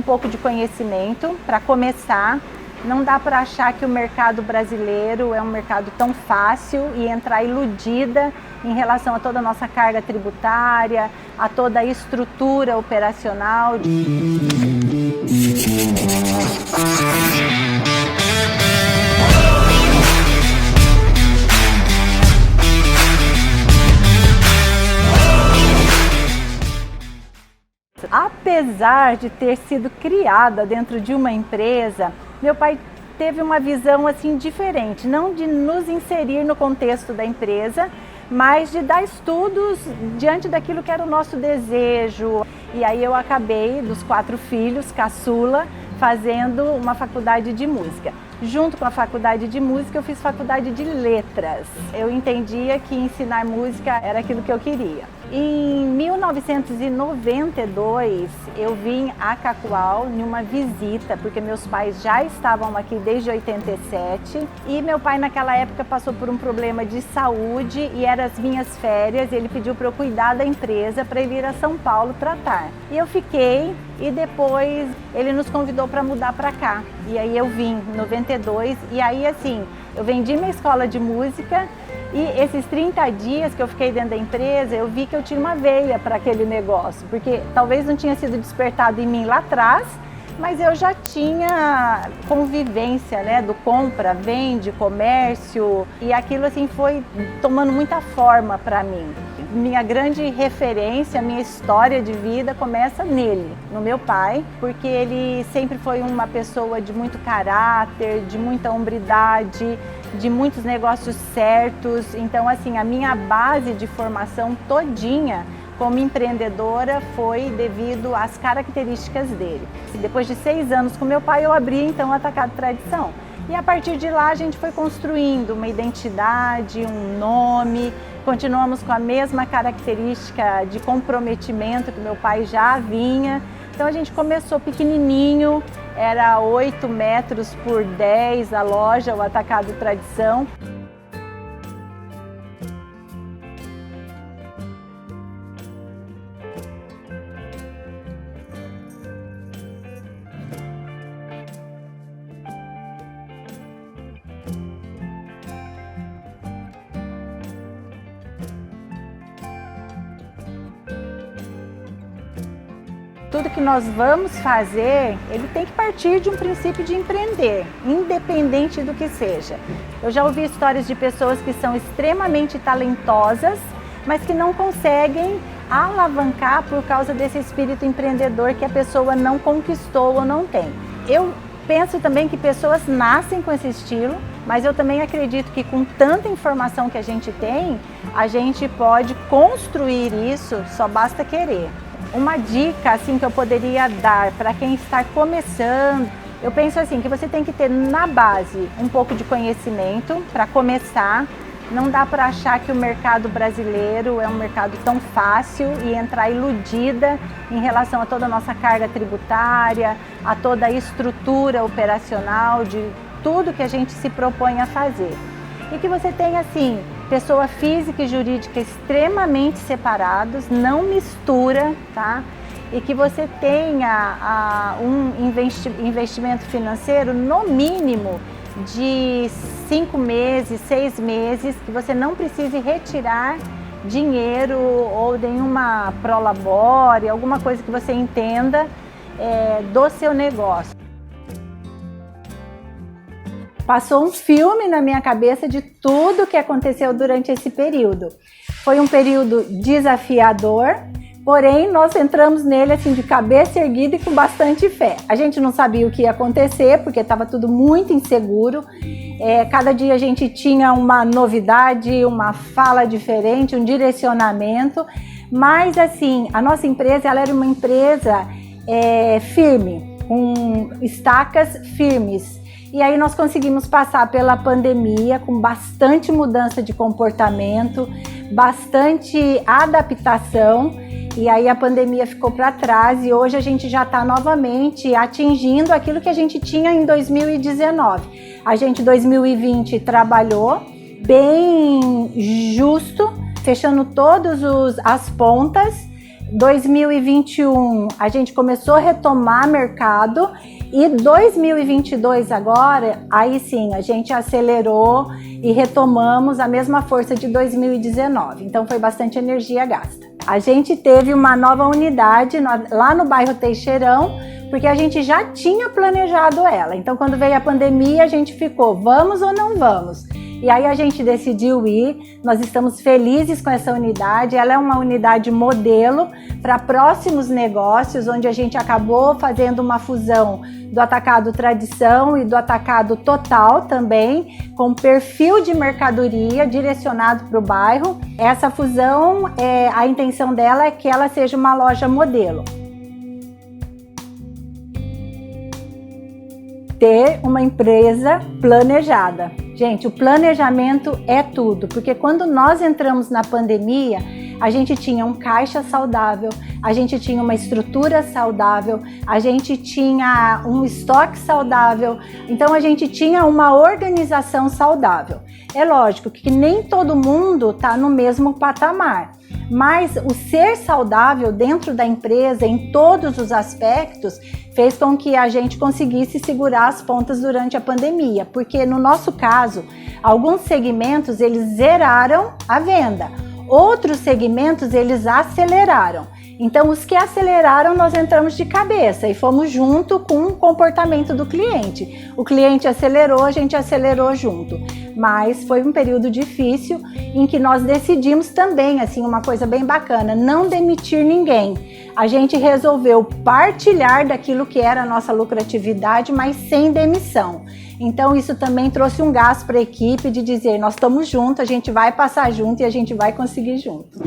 pouco de conhecimento para começar. Não dá para achar que o mercado brasileiro é um mercado tão fácil e entrar iludida em relação a toda a nossa carga tributária, a toda a estrutura operacional. Apesar de ter sido criada dentro de uma empresa, meu pai teve uma visão assim diferente, não de nos inserir no contexto da empresa, mas de dar estudos diante daquilo que era o nosso desejo. E aí eu acabei, dos 4 filhos, caçula, fazendo uma faculdade de música. Junto com a faculdade de música, eu fiz faculdade de letras. Eu entendia que ensinar música era aquilo que eu queria. Em 1992, eu vim a Cacoal em uma visita, porque meus pais já estavam aqui desde 87 e meu pai naquela época passou por um problema de saúde e eram as minhas férias, ele pediu para eu cuidar da empresa para ele ir a São Paulo tratar. E eu fiquei e depois ele nos convidou para mudar para cá. E aí eu vim em 92 e aí assim, eu vendi minha escola de música. E esses 30 dias que eu fiquei dentro da empresa, eu vi que eu tinha uma veia para aquele negócio, porque talvez não tinha sido despertado em mim lá atrás, mas eu já tinha convivência, né, do compra, vende, comércio, e aquilo assim foi tomando muita forma para mim. Minha grande referência, minha história de vida começa nele, no meu pai, porque ele sempre foi uma pessoa de muito caráter, de muita hombridade, de muitos negócios certos. Então assim, a minha base de formação todinha como empreendedora foi devido às características dele. Depois de 6 anos com meu pai, eu abri então o Atacado Tradição. E a partir de lá a gente foi construindo uma identidade, um nome, continuamos com a mesma característica de comprometimento que meu pai já vinha. Então a gente começou pequenininho, era 8 metros por 10 a loja, o Atacado Tradição. Tudo que nós vamos fazer, ele tem que partir de um princípio de empreender, independente do que seja. Eu já ouvi histórias de pessoas que são extremamente talentosas, mas que não conseguem alavancar por causa desse espírito empreendedor que a pessoa não conquistou ou não tem. Eu penso também que pessoas nascem com esse estilo, mas eu também acredito que com tanta informação que a gente tem, a gente pode construir isso, só basta querer. Uma dica assim que eu poderia dar para quem está começando, eu penso assim que você tem que ter na base um pouco de conhecimento para começar. Não dá para achar que o mercado brasileiro é um mercado tão fácil e entrar iludida em relação a toda a nossa carga tributária, a toda a estrutura operacional de tudo que a gente se propõe a fazer. E que você tenha assim, pessoa física e jurídica extremamente separados, não mistura, tá? E que você tenha um investimento financeiro no mínimo de 5 meses, 6 meses, que você não precise retirar dinheiro ou nenhuma prolabore, alguma coisa que você entenda do seu negócio. Passou um filme na minha cabeça de tudo que aconteceu durante esse período. Foi um período desafiador, porém nós entramos nele assim de cabeça erguida e com bastante fé. A gente não sabia o que ia acontecer, porque estava tudo muito inseguro. Cada dia a gente tinha uma novidade, uma fala diferente, um direcionamento. Mas assim, a nossa empresa ela era uma empresa firme, com estacas firmes. E aí nós conseguimos passar pela pandemia com bastante mudança de comportamento, bastante adaptação, e aí a pandemia ficou para trás e hoje a gente já está novamente atingindo aquilo que a gente tinha em 2019. A gente em 2020 trabalhou bem justo, fechando todas as pontas, 2021 a gente começou a retomar mercado e 2022 agora, aí sim, a gente acelerou e retomamos a mesma força de 2019. Então foi bastante energia gasta. A gente teve uma nova unidade lá no bairro Teixeirão, porque a gente já tinha planejado ela. Então quando veio a pandemia a gente ficou, vamos ou não vamos? E aí a gente decidiu ir, nós estamos felizes com essa unidade, ela é uma unidade modelo para próximos negócios, onde a gente acabou fazendo uma fusão do atacado tradição e do atacado total também, com perfil de mercadoria direcionado para o bairro. Essa fusão, a intenção dela é que ela seja uma loja modelo. Ter uma empresa planejada. Gente, o planejamento é tudo, porque quando nós entramos na pandemia, a gente tinha um caixa saudável, a gente tinha uma estrutura saudável, a gente tinha um estoque saudável, então a gente tinha uma organização saudável. É lógico que nem todo mundo está no mesmo patamar, mas o ser saudável dentro da empresa, em todos os aspectos, fez com que a gente conseguisse segurar as pontas durante a pandemia, porque no nosso caso, alguns segmentos eles zeraram a venda, outros segmentos eles aceleraram. Então, os que aceleraram, nós entramos de cabeça e fomos junto com o comportamento do cliente. O cliente acelerou, a gente acelerou junto. Mas foi um período difícil em que nós decidimos também, assim, uma coisa bem bacana, não demitir ninguém. A gente resolveu partilhar daquilo que era a nossa lucratividade, mas sem demissão. Então, isso também trouxe um gás para a equipe de dizer, nós estamos juntos, a gente vai passar junto e a gente vai conseguir junto.